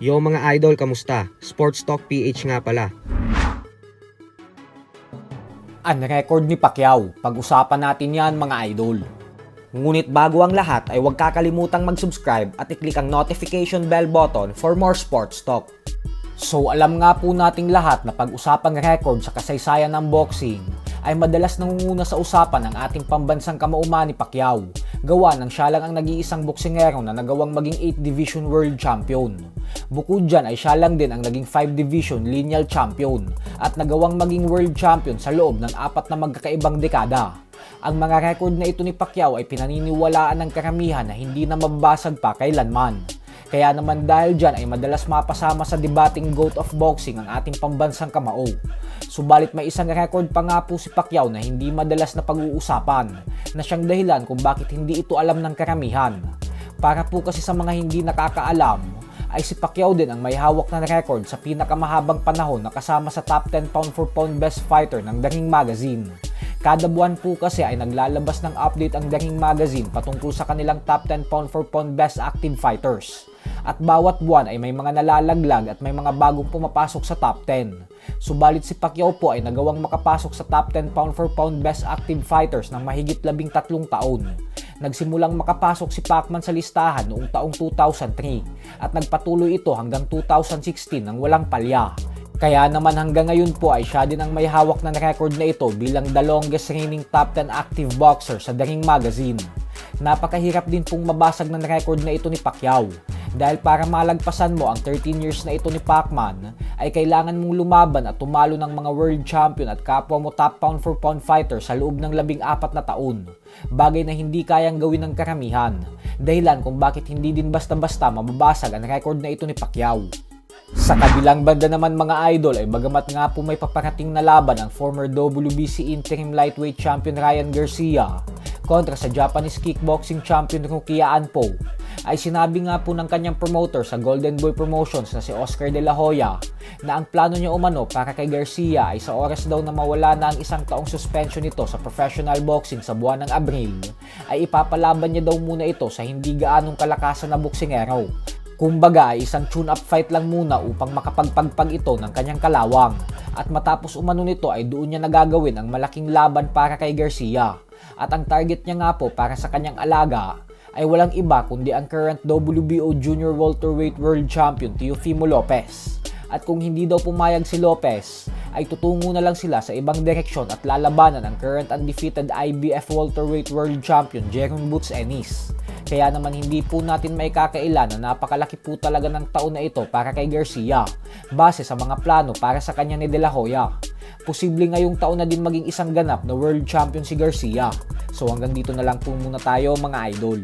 Yo mga idol, kamusta? Sports Talk PH nga pala. Ang record ni Pacquiao, pag-usapan natin yan mga idol. Ngunit bago ang lahat ay huwag kakalimutang mag-subscribe at i-click ang notification bell button for more sports talk. So alam nga po nating lahat na pag-usapang record sa kasaysayan ng boxing ay madalas nangunguna sa usapan ng ating pambansang kamauman ni Pacquiao. Gawa ng siya lang ang nag-iisang boksingero na nagawang maging 8 Division World Champion. Bukod dyan ay siya lang din ang naging 5 Division Lineal Champion at nagawang maging World Champion sa loob ng 4 na magkakaibang dekada. Ang mga record na ito ni Pacquiao ay pinaniniwalaan ng karamihan na hindi na mababasag pa kailanman. Kaya naman dahil dyan ay madalas mapasama sa debating GOAT of Boxing ang ating pambansang kamao. Subalit may isang record pa nga po si Pacquiao na hindi madalas na pag-uusapan na siyang dahilan kung bakit hindi ito alam ng karamihan. Para po kasi sa mga hindi nakakaalam, ay si Pacquiao din ang may hawak na record sa pinakamahabang panahon na kasama sa top 10 pound-for-pound best fighter ng The Ring Magazine. Kada buwan po kasi ay naglalabas ng update ang The Ring Magazine patungkol sa kanilang top 10 pound-for-pound best active fighters. At bawat buwan ay may mga nalalaglag at may mga bagong pumapasok sa top 10. Subalit si Pacquiao po ay nagawang makapasok sa top 10 pound-for-pound best active fighters ng mahigit 13 taon. Nagsimulang makapasok si Pacman sa listahan noong taong 2003 at nagpatuloy ito hanggang 2016 nang walang palya. Kaya naman hanggang ngayon po ay siya din ang may hawak ng record na ito bilang the longest reigning top 10 active boxer sa The Ring Magazine. Napakahirap din pong mabasag ng record na ito ni Pacquiao. Dahil para malagpasan mo ang 13 years na ito ni Pacman, ay kailangan mong lumaban at tumalo ng mga world champion at kapwa mo top pound for pound fighter sa loob ng 14 na taon. Bagay na hindi kayang gawin ng karamihan. Dahilan kung bakit hindi din basta-basta mababasag ang record na ito ni Pacquiao. Sa kabilang banda naman mga idol ay bagamat nga po may paparating na laban ang former WBC interim lightweight champion Ryan Garcia kontra sa Japanese kickboxing champion Rukia Anpo, ay sinabi nga po ng kanyang promoter sa Golden Boy Promotions na si Oscar De La Hoya na ang plano niya umano para kay Garcia ay sa oras daw na mawala na ang 1 taong suspension nito sa professional boxing sa buwan ng Abril, ay ipapalaban niya daw muna ito sa hindi gaanong kalakasan na boksingero. Kumbaga ay isang tune-up fight lang muna upang makapagpagpag ito ng kanyang kalawang at matapos umano nito ay doon niya nagagawin ang malaking laban para kay Garcia. At ang target niya nga po para sa kanyang alaga ay walang iba kundi ang current WBO Junior Welterweight World Champion Teofimo Lopez. At kung hindi daw pumayag si Lopez, ay tutungo na lang sila sa ibang direksyon at lalabanan ang current undefeated IBF Welterweight World Champion Jeron Boots Ennis. Kaya naman hindi po natin may kakaila na napakalaki po talaga ng taon na ito para kay Garcia, base sa mga plano para sa kanya ni De La Hoya. Posible ngayong taon na din maging isang ganap na world champion si Garcia. So hanggang dito na lang po muna tayo mga idol.